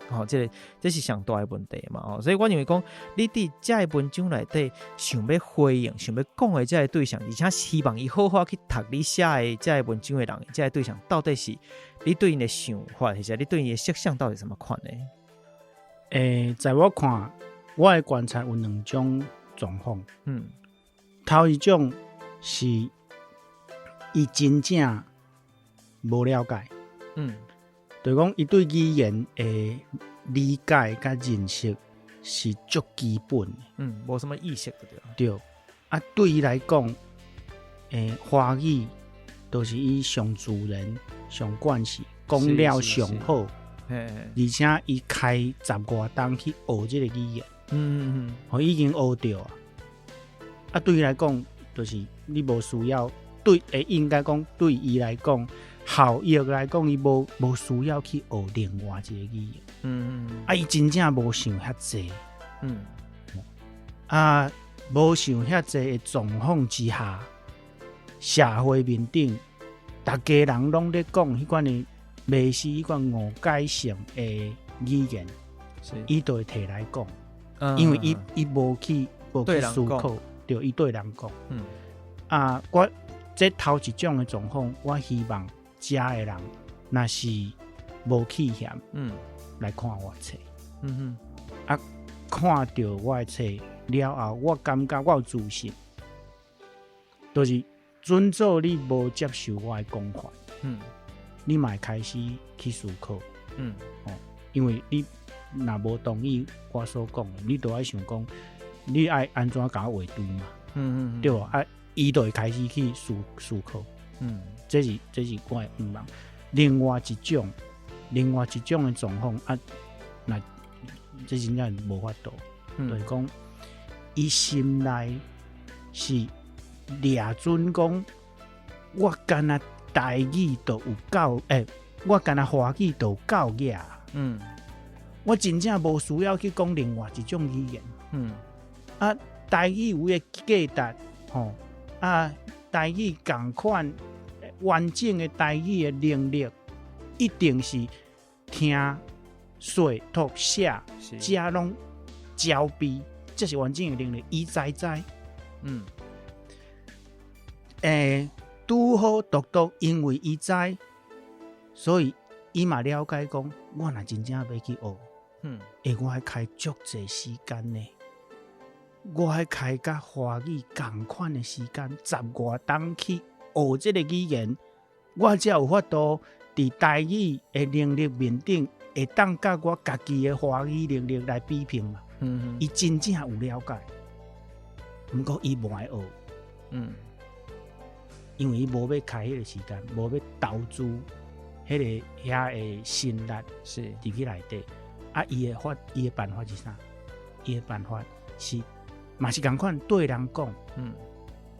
这是上大的问题嘛，所以我认为讲，你伫遮个文章内底想要回应、想要讲的遮个对象，而且希望伊好好去读你写的遮个文章的人，遮个对象到底是你对因的想法，或者你对因的设想到底什么款呢？在我看。我的观察有两种状况。头一种是伊真正无了解，就是讲伊对语言的理解甲认识是足基本的，无什么意识对。对，对伊来讲，华语都是伊上自然、上惯势，讲了上好，而且伊开10多档去学这个语言。已经学到对伊来讲，就是你无需要应该讲对伊来讲，效益来讲，伊无需要去学另外一个语言。伊真正无想遐济。无想遐济的状况之下，社会面顶，大家人拢咧讲迄款的类似迄款误解性的语言，伊就会摕来讲。因为伊无去思考，对，伊对人讲。我这头一种的状况，我希望遮的人若是无气嫌，来看我册。看到我的册了后，我感觉我有自信，就是准做你无接受我的讲法，你嘛会开始去思考，因为你。若无同意我所讲的，你就爱想讲，你爱安怎甲我画图嘛？对吧？伊就会开始去思考。这是我的愿望。另外一种的状况那这真正无法度。就是讲，伊心内是掠准讲，我干那台语都有够，我干那华语都有够野。我真正无需要去讲另外一种语言。台语有个价值，台语同款完整的台语的能力，一定是听、说、读、写，加拢交臂，这是完整的能力。伊知。拄好独，因为伊知，所以伊嘛了解讲，我若真正要去学。我还开足济时间呢，我还开甲华语同款的时间，10多档去学这个语言，我才有法度伫台语的能力面顶，会当甲我家己的华语能力来比拼嘛。伊真正有了解，不过伊无爱学，因为伊无要开迄个时间，无要投资迄个心力是伫去内底。伊的办法是啥？伊的办法是，嘛是同款对人讲，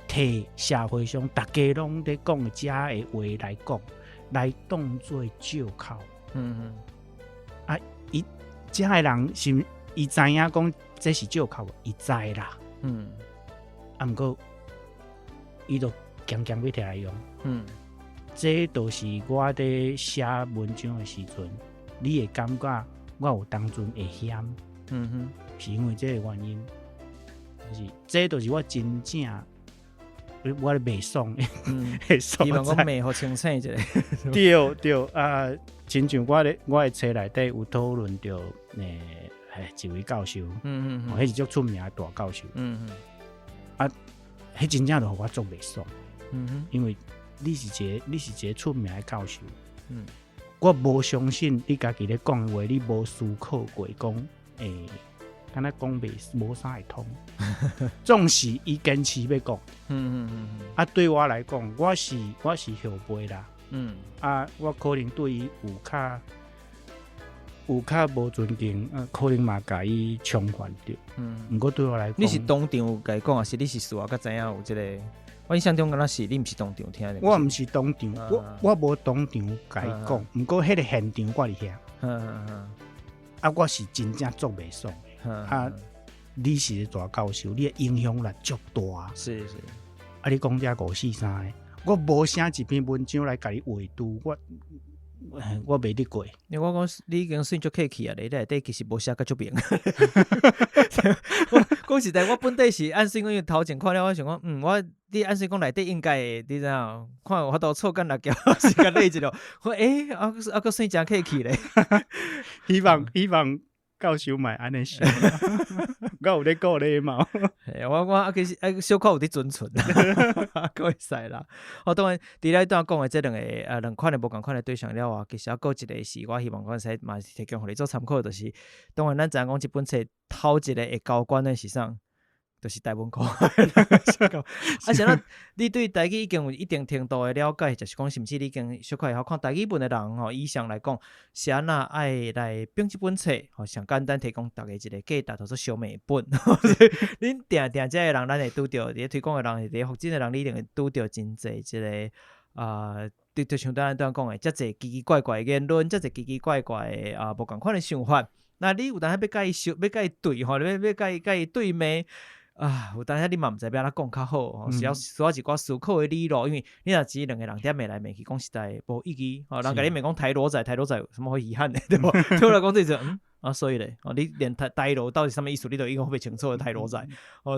摕社会上大家拢在讲的遮的话来讲，来当作借口。伊遮的人是伊知影讲这是借口，伊知啦。不过伊就强要摕来用。这都是我伫写文章的时阵，你会感觉。我有当阵会险，是因为这个原因。就是这就是我真正我咧袂爽的，嗯，所希望我在。美好清醒一下。对啊，亲像我的册内底有讨论到一位教授，迄是足出名的大教授，迄真正就互我足袂爽，因为你是一个出名的教授，我无相信你家己咧讲的话，你无思考过讲，敢若讲无啥会通，总是伊坚持要讲，啊，对我来讲，我是后辈啦，啊，我可能对伊有较无尊敬，可能嘛甲伊冲犯着，毋过对我来讲，你是当场有甲伊讲，还是你是事后才知影有即个？我印象中敢若是你毋是当场听的。我毋是当场，我无当场甲伊讲，毋过迄个现场我伫遐，啊，我是真正足袂爽的，啊，你是一个大教授，你的影响力足大，是，啊，你讲遮543的，我无写一篇文章来甲你画图，我袂得过。因为我讲你已经算足客气啊，你内底其实无写甲足明。讲实在，我本底是按算讲，因为头前看了，我想讲，你按算讲内底应该会，你知影？看有法度错干六条，时间累一落，我啊个算真客气咧。希望教授买安尼想，我有咧鼓励嘛。我其实小可有伫遵循，各会使啦。当然，伫咧段讲的这两款的无共款的对象了啊，其实还有一个是我希望讲使嘛是提供互你做参考，就是当然咱知影讲即本册头一个会交关的是啥？就是台文科。啊，像咱你对台语已经有一定程度的了解，就是讲甚至你已经小可会晓看台语文的人以上来讲，是安那爱来编即本册上简单提供大家一个价值，叫做小美本。恁定这个人，咱会拄着，伫推广的人，伫福建的人，你一定会拄着真济即个就像咱讲的，遮济奇奇怪怪的言论，遮济奇奇怪怪的无共款的想法。那你有当要甲伊对吼，要甲伊对骂。有当下你嘛毋知要安怎讲较好，是要需要一寡思考的理路，因为你若只两个人踮骂来骂去，讲实在无意义。人甲你骂讲台罗仔有什么好遗憾的，对无？对我来讲这就所以咧，你连台罗到底什么意思，你都已经袂清楚的台罗仔，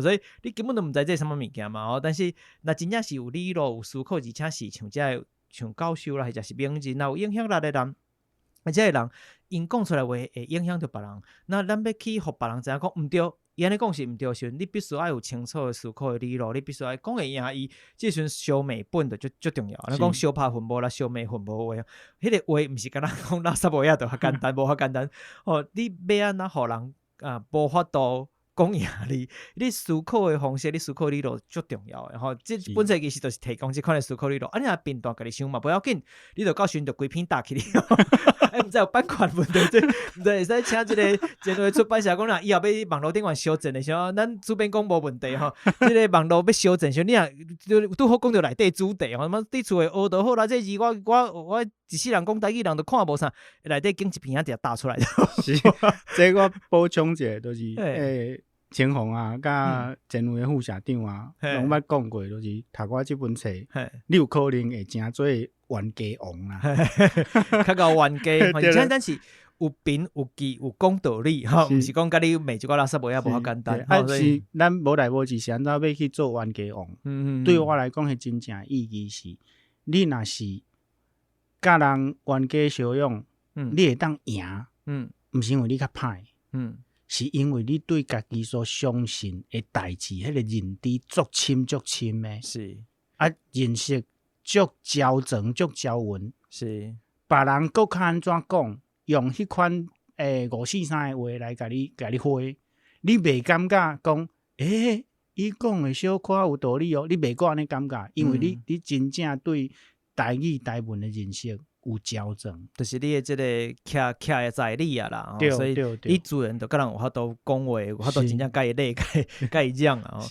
所以你根本都毋知这什么物件嘛。但是若真正是有理路、有思考，而且是像教授啦，或者是名人，有影响力的人，而且人因讲出来话会影响到别人，那咱要去互别人知影讲毋对。伊安尼讲是毋对时，你必须要有清楚的思考的理路，你必须要讲会赢伊。即阵小美本就足重要。咱讲小拍分无啦，小美分无话，迄个话毋是敢若讲垃圾话仔就较简单，无较简单。你要安怎互人无法度讲赢你思考的方式，你思考理路足重要的。即本册其实就是提供即款的思考理路。你若片段家己想嘛，不要紧，你就到时就规篇打起你。毋知有版权问题，毋知会使请即个前卫出版社讲啦，以后要网络顶管修正的时候，咱主编讲无问题吼。即个网络要修正时，你若拄好讲到内底主题吼，什么伫厝诶学得好啦，这字我一世人讲台语人都看无啥，内底经一篇仔打出来。是，这我补充一下，就是清风啊，甲前卫副社长啊，拢捌讲过，就是读我即本册，你有可能会成做冤家王啦，较够冤家，而且咱是有凭有据有讲道理，毋是讲甲你骂一寡垃圾话也无较简单。是咱无来无去，是安怎要去做冤家王？对我来讲，迄真正意义是，你若是甲人冤家相拥，你会当赢，毋是因为你较歹，是因为你对家己所相信的代志，迄个认知足深的，是认识足交层足交匀，是别人搁较安怎讲，用迄款543的话来甲你回，你袂感觉讲，伊讲的小可有道理哦，你袂过安尼感觉，因为你真正对台语台文的认识有交层，就是你的这个徛的在理啊啦，所以你自然就甲人有法度讲话，有法度真正甲伊理甲伊讲啊。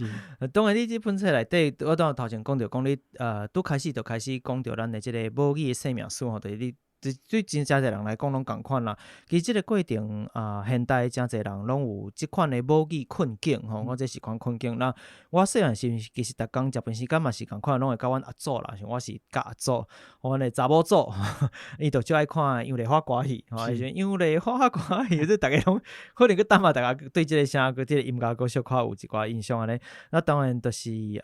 当然，你这本册内底，我头前讲到讲你拄开始就开始讲到咱的这个母语的生命史吼，就是你对真侪人来讲拢共款啦。其实即个过程现代真侪人拢有即款的母语困境吼，我这是款困境。那我细汉时其实逐工食饭时间嘛是共款，拢会甲阮阿祖啦，像我是甲阿祖，阮的查某祖，伊就最爱看杨丽花歌戏，吼，杨丽花歌戏，即逐个拢可能去等下，逐个对即个声个即个音乐个小可有一寡印象安尼。那当然就是一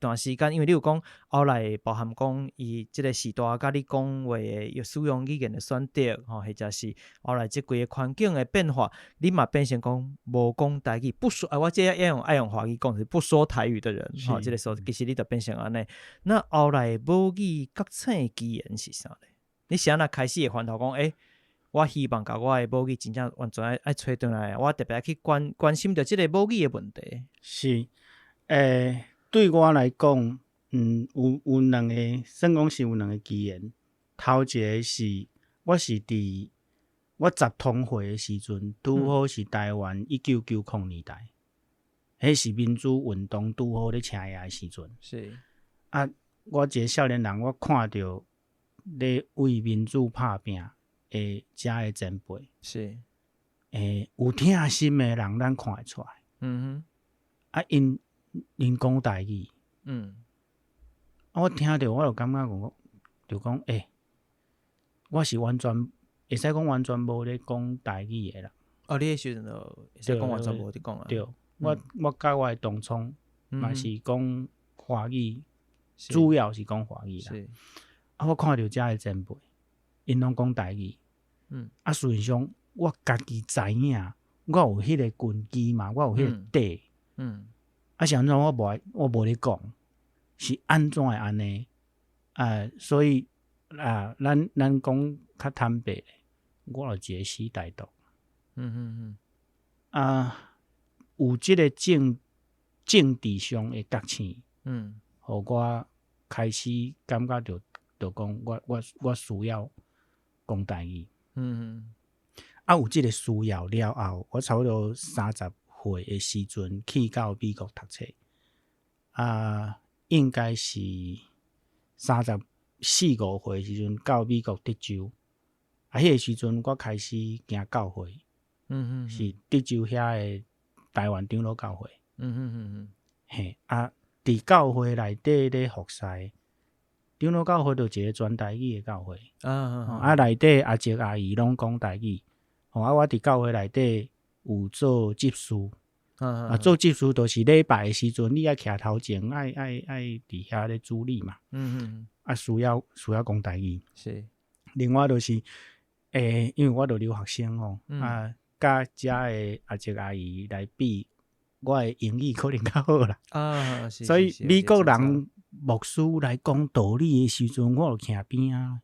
段时间，因为你有讲后来包含讲伊即个时代甲你讲话的使用语言的选择，吼，或者是后来即规个环境的变化，你嘛变成讲无讲台语，不说我这爱用华语讲是不说台语的人，吼，即个时候其实你就变成安尼。那后来母语觉醒的机缘是啥咧？你是安那开始会烦恼讲，我希望甲我的母语真正完全爱找回来，我特别爱去关心着即个母语的问题。是，对我来讲，有两个，算讲是有两个机缘。头一个是，我是伫我10通岁的时阵，拄好是台湾1990年代，迄是民主运动拄好咧请野的时阵。是我一个少年人，我看到咧为民主拍拼的遮的前辈，是，有疼心的人，咱看会出来。因讲台语，我听到我就感觉讲，我是完全会使讲完全无咧讲台语的啦。你迄时阵就会使讲完全无伫讲啊。对，我甲我的同窗嘛是讲华语，主要是讲华语啦。我看到遮的前辈，因拢讲台语。事实上我家己知影，我有迄个根基嘛，我有迄个底。是安怎我无咧讲，是安怎会安尼？所以咱讲较坦白，我就一个死台独。有即个政治上的觉醒，互我开始感觉就讲我需要讲台语。有即个需要了后，我差不多30岁的时阵去到美国读册。应该是34、5岁的时阵到美国德州。迄个时阵我开始行教会。是德州遐的台湾长老教会。伫教会内底咧服侍，长老教会就一个全台语的教会。内底阿叔阿姨拢讲台语。我伫教会内底有做执事。做执事就是礼拜的时阵，你爱徛头前，爱伫遐咧主理嘛。需要讲台语。是。另外就是，因为我都留学生甲遮的阿叔阿姨来比，我的英语可能较好啦。所以美国人牧师来讲道理的时阵，我就徛边啊。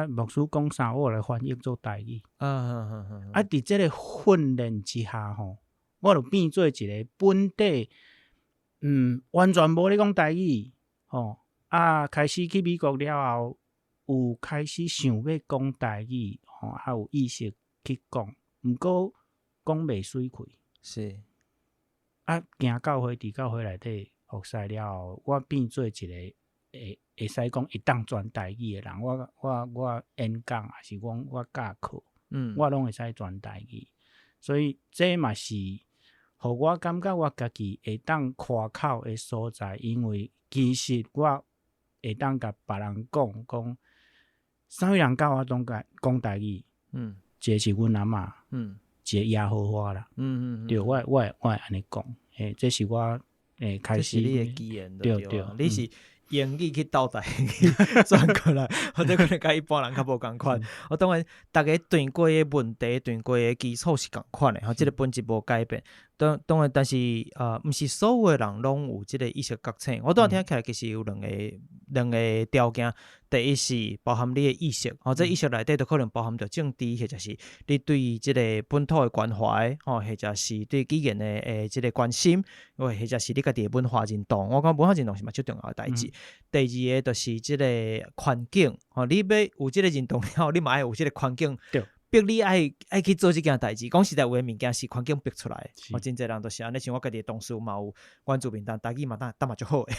牧师讲啥，我来翻译做台语。伫即个训练之下吼，我就变做一个本地，完全无咧讲台语，开始去美国了后，有开始想要讲台语，还有意识去讲，毋过讲袂水开。是。行教会伫教会内底服侍了后，我变做一个会使讲会当全台语的人。我演讲还是讲我教课，我拢会使全台语。所以这嘛是，互我感觉我家己会当开口的所在，因为其实我会当甲别人讲，啥物人教我讲台语？一个是阮阿嬷，一个耶和华啦。对，我会安尼讲。这是我开始。这是你的基因，对。你是英语去倒台语转过来，或者可能甲一般人较无共款。当然，大家对过的问题、对过的基础是共款的，这个本质无改变。当然，但是毋是所有的人拢有即个意识觉醒。我当然听起来其实有两个条件。第一是包含你的意识，这意识内底都可能包含着政治，或者是你对即个本土的关怀，或者是对语言的即个关心，或者是你家己的文化认同。我讲文化认同是嘛最重要的代志。第二个就是即个环境，你要有即个认同了后，你嘛要有即个环境。逼你爱去做这件代志。讲实在，有诶物件是环境逼出来的。是真侪人都是安尼，像我家己诶同事嘛有原住民台语嘛嘛足好诶，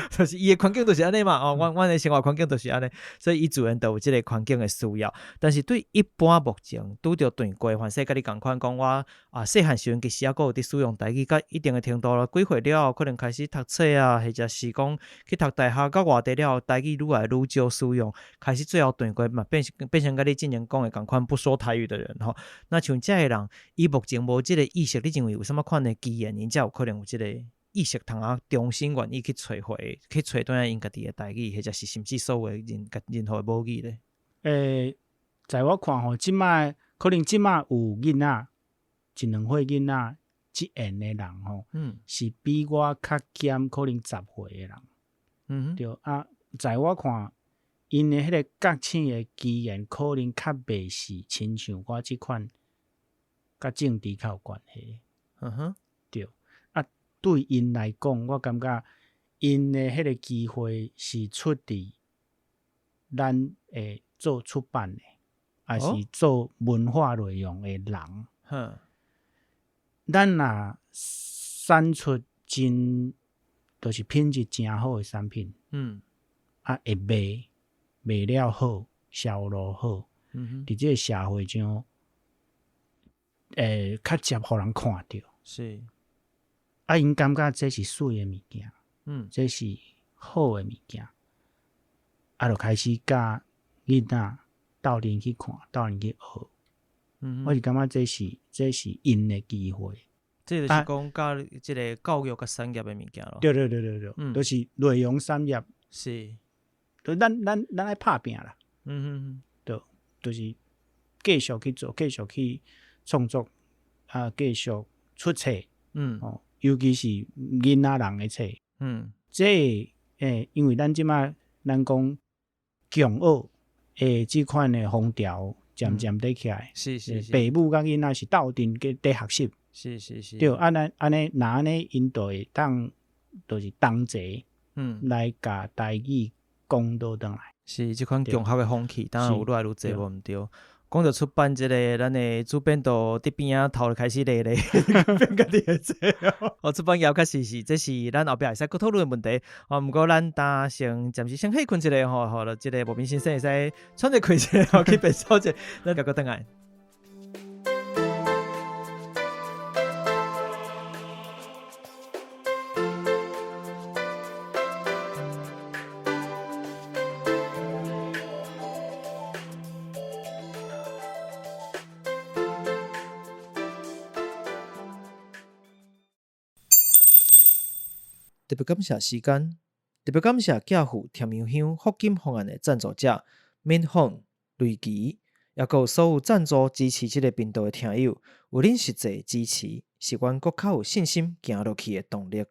就是伊诶环境就是安尼嘛。阮诶生活环境就是安尼，所以伊自然都有即个环境诶需要。但是对一般目前拄着断过凡说甲你共款讲我细汉时阵其实还佫有伫使用台语，到一定诶程度了，几岁了后可能开始读册啊，或者是讲去读大学到外地了后，台语愈来愈少使用，开始最后断过嘛变成甲你之前讲诶共款不说台语的人吼。那像遮诶人，伊目前无即个意识，你认为有啥物款诶机缘，因才有可能有即个意识通重新愿意去找回，去找倒因家己诶台语，或者是甚至所有诶任何诶母语咧？在我看吼，可能即摆有囡仔1、2岁囡仔即缘诶人吼，是比我较减可能10岁诶人。对啊，在我看，因诶迄个觉醒诶机缘，可能较袂是亲像我即款，甲政治较有关系。对啊，对因来讲，我感觉因诶迄个机会是出伫咱会做出版诶，还是做文化内容诶人。咱若产出真，就是品质真好诶产品，会卖了好，销路好，伫即个社会上，较接互人看到。是因感觉这是水诶物件，这是好诶物件，就开始教囡仔斗阵去看，斗阵去学。我是感觉这是因诶机会。这就是讲教即个教育甲产业诶物件咯。对，就是内容产业。是，就咱爱拍拼啦。就是继续去做，继续去创作继续出册。尤其是囡仔人诶册。这因为咱即摆咱讲强学诶即款诶风潮渐渐在起来。是，父母甲囡仔是斗阵在学习。是。对，安尼因就会当，就是同齐来甲台语讲倒转来。是即款强学诶风气，当然有愈来愈侪无毋对。讲到出版即个，咱诶主编都伫边仔头开始咧，变家己诶册。出版业确实是，这是咱后壁会使佫讨论诶问题。毋过咱先暂时先休困一下吼，互了即个无名先生会使喘一气一下，去便所者，咱再佫倒来。特别感谢时间，特别感谢教父甜苗香福金方案的赞助者免访、雷奇，也有所有赞助支持这个频道的听友，有恁实际支持，是阮更较有信心行落去的动力。